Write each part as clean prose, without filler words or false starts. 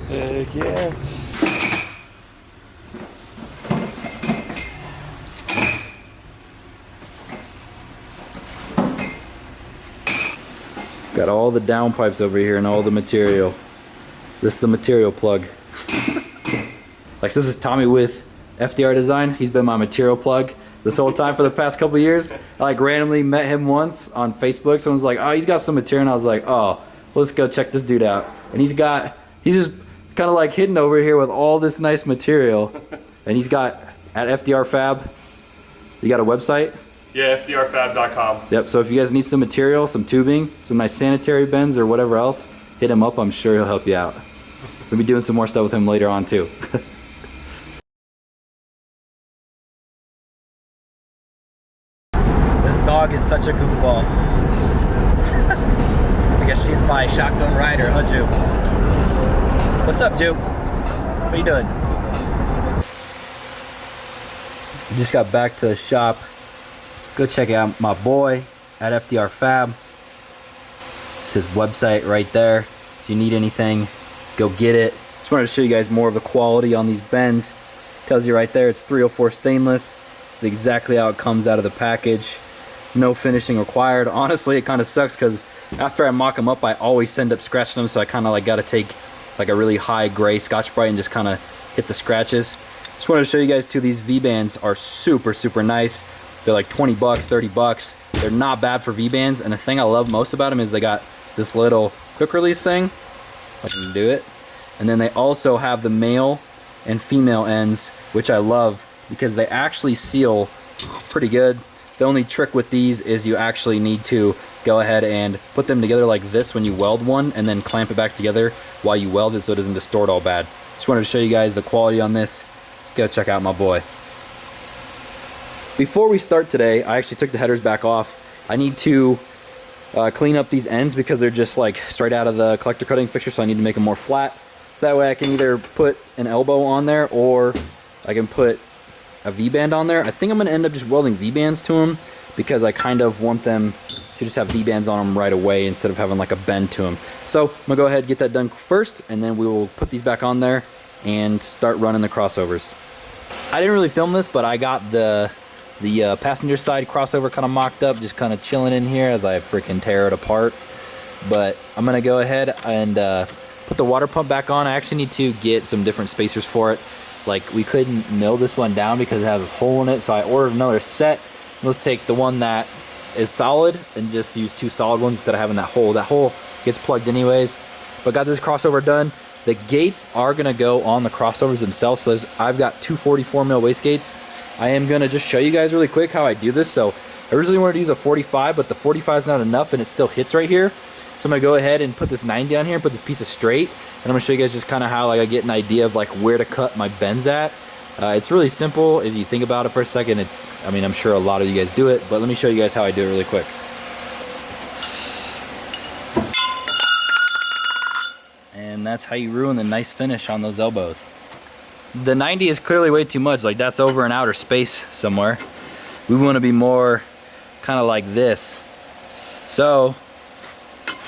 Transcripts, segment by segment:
Heck yeah. Got all the downpipes over here and all the material. This is the material plug. Like, so this is Tommy with FDR Design. He's been my material plug this whole time for the past couple years. I like randomly met him once on Facebook. Someone's like, oh, he's got some material. And I was like, oh, let's go check this dude out. And he's just kind of like hidden over here with all this nice material. And he's got, at FDR Fab, you got a website? Yeah, fdrfab.com. Yep, so if you guys need some material, some tubing, some nice sanitary bends or whatever else, hit him up. I'm sure he'll help you out. We'll be doing some more stuff with him later on too. This dog is such a goofball. I guess she's my shotgun rider, huh, Ju? What's up, Ju? What are you doing? Just got back to the shop. Go check out my boy at FDR Fab. It's his website right there. If you need anything, go get it. Just wanted to show you guys more of the quality on these bends. Tells you right there it's 304 stainless. It's exactly how it comes out of the package. No finishing required. Honestly, it kind of sucks because after I mock them up, I always end up scratching them, so I kind of like got to take like a really high gray Scotch-Brite and just kind of hit the scratches. Just wanted to show you guys too, these V-bands are super, super nice. They're like 20 bucks, 30 bucks. They're not bad for V-bands, and the thing I love most about them is they got this little quick release thing. If I can do it. And then they also have the male and female ends, which I love because they actually seal pretty good. The only trick with these is you actually need to go ahead and put them together like this when you weld one, and then clamp it back together while you weld it so it doesn't distort all bad. Just wanted to show you guys the quality on this. Go check out my boy. Before we start today, I actually took the headers back off. I need to clean up these ends because they're just like straight out of the collector cutting fixture, so I need to make them more flat. So that way I can either put an elbow on there or I can put a V-band on there. I think I'm going to end up just welding V-bands to them because I kind of want them to just have V-bands on them right away instead of having like a bend to them. So I'm going to go ahead and get that done first, and then we will put these back on there and start running the crossovers. I didn't really film this, but I got the passenger side crossover kind of mocked up, just kind of chilling in here as I freaking tear it apart. But I'm gonna go ahead and put the water pump back on. I actually need to get some different spacers for it. Like, we couldn't mill this one down because it has this hole in it, so I ordered another set. Let's take the one that is solid and just use two solid ones instead of having that hole. That hole gets plugged anyways. But got this crossover done. The gates are gonna go on the crossovers themselves. So I've got two 44 mil waste gates. I am gonna just show you guys really quick how I do this. So I originally wanted to use a 45, but the 45 is not enough and it still hits right here. So I'm gonna go ahead and put this 90 on here and put this piece of straight. And I'm gonna show you guys just kind of how like I get an idea of like where to cut my bends at. It's really simple if you think about it for a second. I mean, I'm sure a lot of you guys do it, but let me show you guys how I do it really quick. And that's how you ruin the nice finish on those elbows. The 90 is clearly way too much, like that's over in outer space somewhere. We want to be more kind of like this. So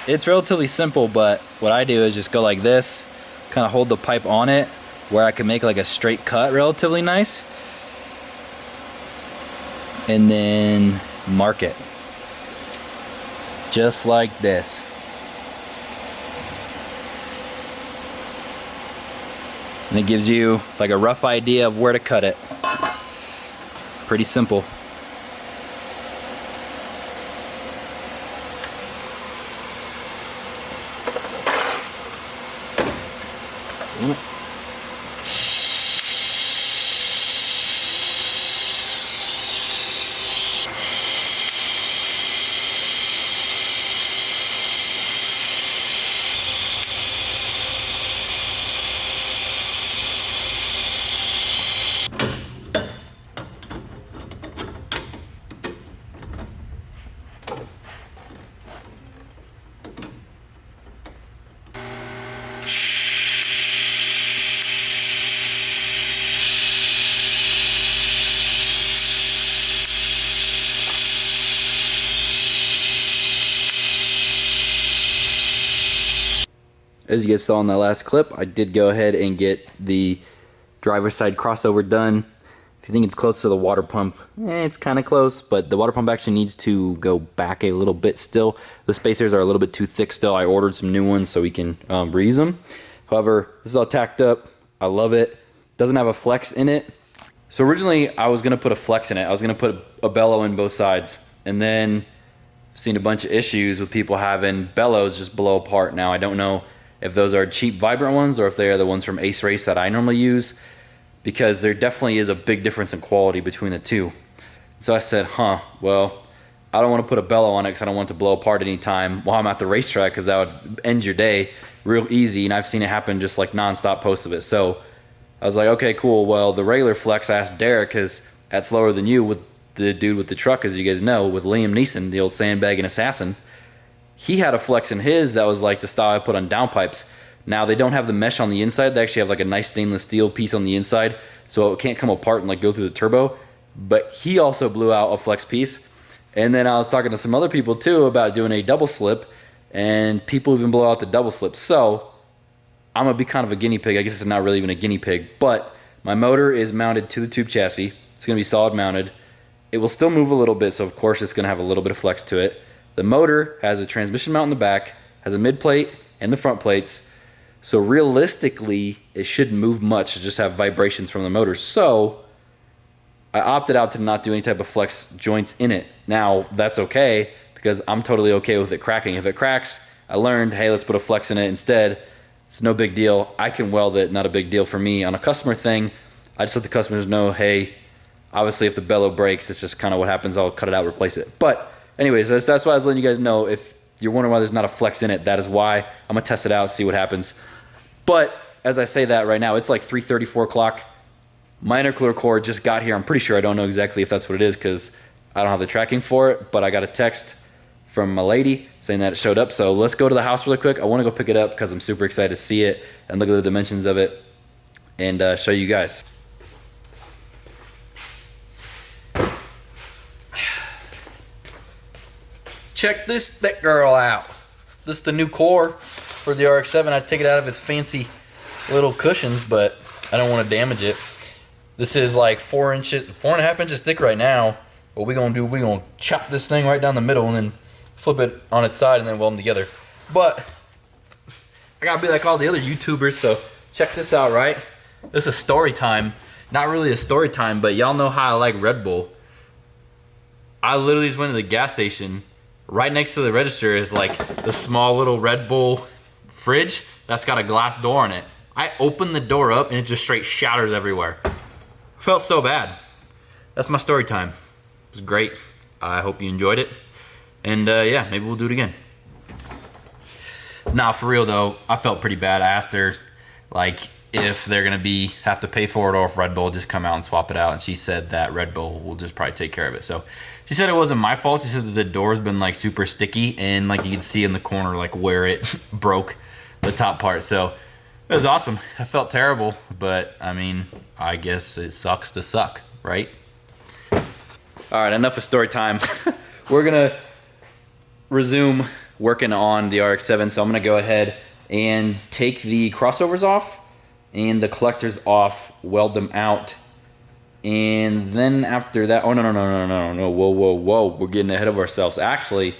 it's relatively simple, but what I do is just go like this, kind of hold the pipe on it where I can make like a straight cut relatively nice, and then mark it just like this. And it gives you like a rough idea of where to cut it. Pretty simple. As you guys saw in that last clip, I did go ahead and get the driver's side crossover done. If you think it's close to the water pump, it's kind of close, but the water pump actually needs to go back a little bit still. The spacers are a little bit too thick still. I ordered some new ones so we can reuse them. However, this is all tacked up. I love it. Doesn't have a flex in it. So originally I was going to put a flex in it. I was going to put a bellow in both sides. And then I've seen a bunch of issues with people having bellows just blow apart. Now I don't know if those are cheap Vibrant ones or if they are the ones from Ace Race that I normally use, because there definitely is a big difference in quality between the two. So I said, well, I don't want to put a bellow on it because I don't want it to blow apart anytime while I'm at the racetrack, because that would end your day real easy, and I've seen it happen just like non-stop posts of it. So I was like, okay, cool. Well, the regular flex, I asked Derek, because at Slower Than You, with the dude with the truck, as you guys know, with Liam Neeson, the old sandbagging assassin, he had a flex in his that was like the style I put on downpipes. Now they don't have the mesh on the inside. They actually have like a nice stainless steel piece on the inside, so it can't come apart and like go through the turbo. But he also blew out a flex piece. And then I was talking to some other people too about doing a double slip, and people even blow out the double slip. So I'm gonna be kind of a guinea pig. I guess it's not really even a guinea pig, but my motor is mounted to the tube chassis. It's gonna be solid mounted. It will still move a little bit, so of course it's gonna have a little bit of flex to it. The motor has a transmission mount in the back, has a mid plate and the front plates. So realistically, it shouldn't move much, just have vibrations from the motor. So I opted out to not do any type of flex joints in it. Now that's okay, because I'm totally okay with it cracking. If it cracks, I learned, hey, let's put a flex in it instead. It's no big deal. I can weld it, not a big deal for me. On a customer thing, I just let the customers know, hey, obviously if the bellow breaks, it's just kind of what happens. I'll cut it out, replace it. But anyways, that's why I was letting you guys know. If you're wondering why there's not a flex in it, that is why. I'm gonna test it out, see what happens. But as I say that right now, it's like 3:30, 4 o'clock. My intercooler cord just got here. I'm pretty sure, I don't know exactly if that's what it is because I don't have the tracking for it, but I got a text from my lady saying that it showed up. So let's go to the house really quick. I want to go pick it up because I'm super excited to see it and look at the dimensions of it and show you guys. Check this thick girl out. This is the new core for the RX-7. I take it out of its fancy little cushions, but I don't want to damage it. This is like 4.5 inches thick right now. What we're gonna do, we're gonna chop this thing right down the middle and then flip it on its side and then weld them together. But I gotta be like all the other YouTubers, so check this out, right? This is a story time. Not really a story time, but y'all know how I like Red Bull. I literally just went to the gas station. Right next to the register is like the small little Red Bull fridge that's got a glass door on it. I opened the door up and it just straight shatters everywhere. Felt so bad. That's my story time. It was great. I hope you enjoyed it. And yeah, maybe we'll do it again. Nah, for real though, I felt pretty bad. I asked her like if they're gonna have to pay for it or if Red Bull just come out and swap it out, and she said that Red Bull will just probably take care of it. So she said it wasn't my fault. She said that the door's been like super sticky and like you can see in the corner like where it broke the top part. So it was awesome. I felt terrible, but I mean, I guess it sucks to suck, right? All right, enough of story time. We're gonna resume working on the RX-7, so I'm gonna go ahead and take the crossovers off and the collectors off, weld them out, and then after that, oh no, whoa, we're getting ahead of ourselves. Actually,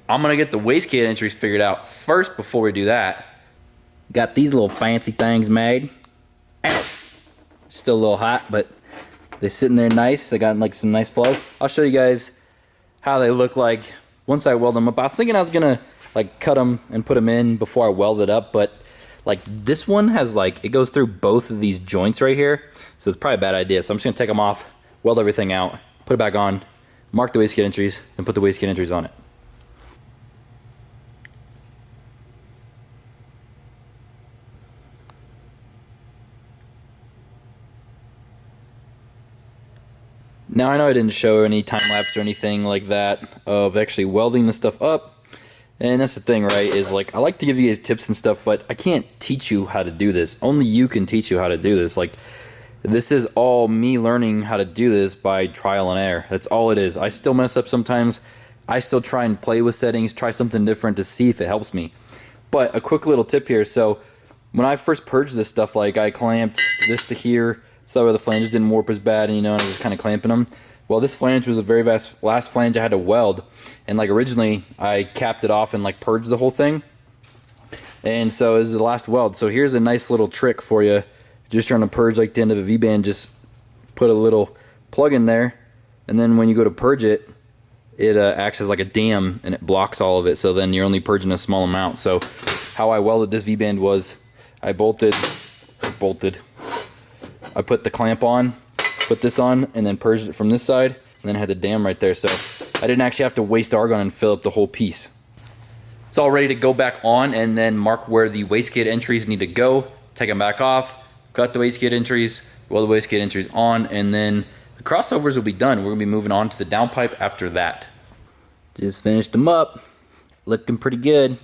I'm gonna get the wastegate entries figured out first before we do that. Got these little fancy things made. Ow. Still a little hot, but they're sitting there nice. They got like some nice flow. I'll show you guys how they look like once I weld them up. I was thinking I was gonna like cut them and put them in before I weld it up, but like this one has like, it goes through both of these joints right here, so it's probably a bad idea. So I'm just gonna take them off, weld everything out, put it back on, mark the wastegate entries, and put the wastegate entries on it. Now I know I didn't show any time lapse or anything like that of actually welding the stuff up. And that's the thing, right, is like I like to give you guys tips and stuff, but I can't teach you how to do this. Only you can teach you how to do this. Like, this is all me learning how to do this by trial and error. That's all it is. I still mess up sometimes. I still try and play with settings, try something different to see if it helps me. But a quick little tip here. So when I first purged this stuff, like I clamped this to here so that way the flanges didn't warp as bad, and you know, and I was just kind of clamping them. Well, this flange was the very last flange I had to weld, and like originally I capped it off and like purged the whole thing, and so this is the last weld. So here's a nice little trick for you. Just trying to purge like the end of a V-band, just put a little plug in there, and then when you go to purge it, it acts as like a dam and it blocks all of it, so then you're only purging a small amount. So how I welded this V-band was I I put the clamp on, put this on, and then purged it from this side, and then I had the dam right there, so I didn't actually have to waste argon and fill up the whole piece. It's all ready to go back on, and then mark where the wastegate entries need to go, take them back off, cut the wastegate entries, weld the wastegate entries on, and then the crossovers will be done. We're going to be moving on to the downpipe after that. Just finished them up, looking pretty good.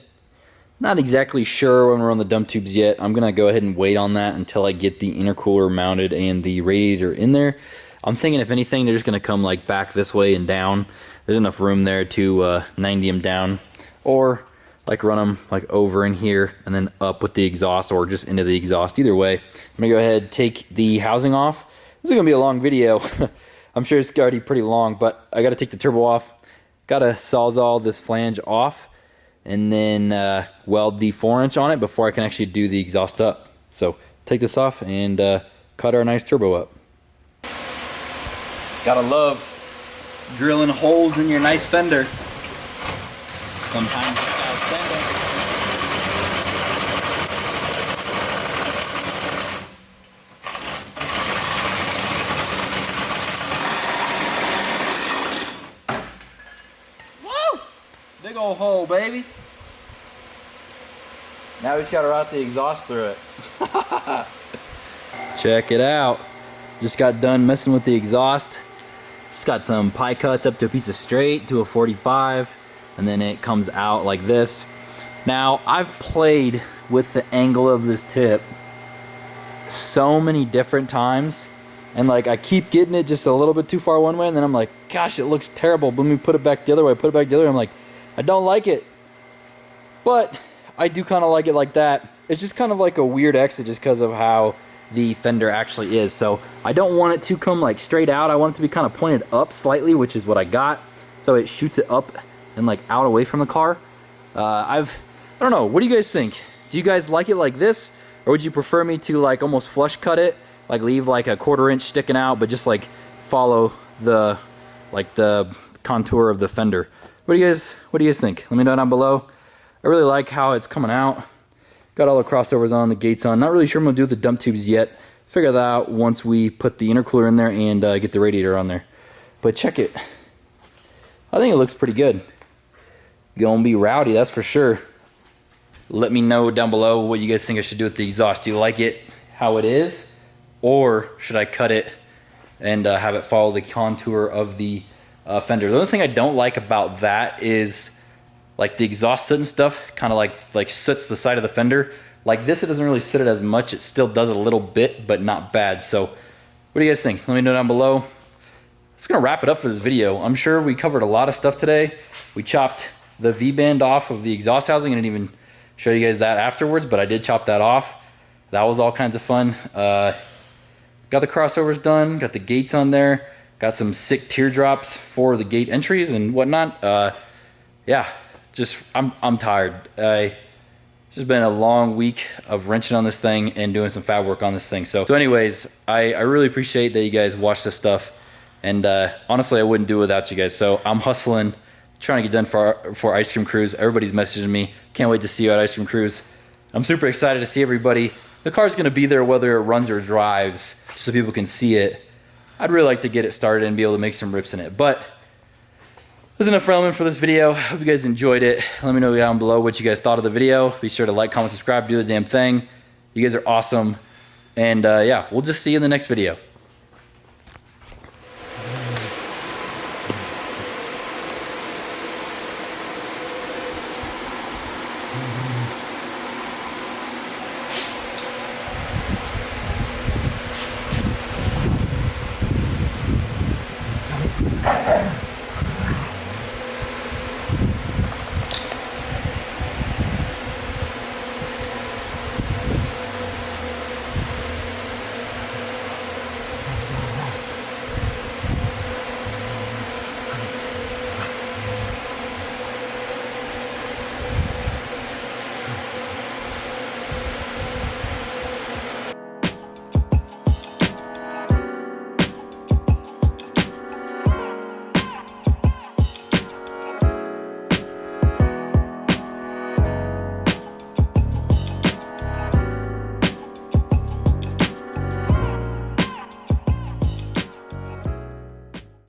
Not exactly sure when we're on the dump tubes yet. I'm gonna go ahead and wait on that until I get the intercooler mounted and the radiator in there. I'm thinking if anything, they're just gonna come like back this way and down. There's enough room there to 90 them down, or like run them like over in here and then up with the exhaust, or just into the exhaust. Either way, I'm gonna go ahead and take the housing off. This is gonna be a long video. I'm sure it's already pretty long, but I gotta take the turbo off. Gotta sawzall this flange off, and then weld the 4-inch on it before I can actually do the exhaust up. So take this off and cut our nice turbo up. Gotta love drilling holes in your nice fender. Sometimes without fender. Woo! Big old hole, baby. Now we just gotta route the exhaust through it. Check it out. Just got done messing with the exhaust. Just got some pie cuts up to a piece of straight to a 45, and then it comes out like this. Now I've played with the angle of this tip so many different times, and like I keep getting it just a little bit too far one way, and then I'm like, gosh, it looks terrible. But let me put it back the other way. Put it back the other way. I'm like, I don't like it, but I do kind of like it like that. It's just kind of like a weird exit just because of how the fender actually is. So I don't want it to come like straight out. I want it to be kind of pointed up slightly, which is what I got. So it shoots it up and like out away from the car. I don't know. What do you guys think? Do you guys like it like this? Or would you prefer me to like almost flush cut it? Like leave like a 1/4 inch sticking out, but just like follow the contour of the fender. What do you guys think? Let me know down below. I really like how it's coming out. Got all the crossovers on, the gates on. Not really sure I'm gonna do the dump tubes yet. Figure that out once we put the intercooler in there and get the radiator on there. But check it. I think it looks pretty good. Gonna be rowdy, that's for sure. Let me know down below what you guys think I should do with the exhaust. Do you like it how it is? Or should I cut it and have it follow the contour of the fender? The only thing I don't like about that is like the exhaust soot and stuff kind of like soots the side of the fender. Like this, it doesn't really soot it as much. It still does it a little bit, but not bad. So what do you guys think? Let me know down below. That's gonna wrap it up for this video. I'm sure we covered a lot of stuff today. We chopped the V-band off of the exhaust housing. I didn't even show you guys that afterwards, but I did chop that off. That was all kinds of fun. Got the crossovers done, got the gates on there, got some sick teardrops for the gate entries and whatnot. Yeah, just I'm tired. It's just been a long week of wrenching on this thing and doing some fab work on this thing. So anyways, I really appreciate that you guys watch this stuff, and honestly, I wouldn't do it without you guys. So I'm hustling, trying to get done for Ice Cream Cruise. Everybody's messaging me. Can't wait to see you at Ice Cream Cruise. I'm super excited to see everybody. The car's gonna be there whether it runs or drives, just so people can see it. I'd really like to get it started and be able to make some rips in it. But there's enough filming for this video. Hope you guys enjoyed it. Let me know down below what you guys thought of the video. Be sure to like, comment, subscribe, do the damn thing. You guys are awesome. And yeah, we'll just see you in the next video.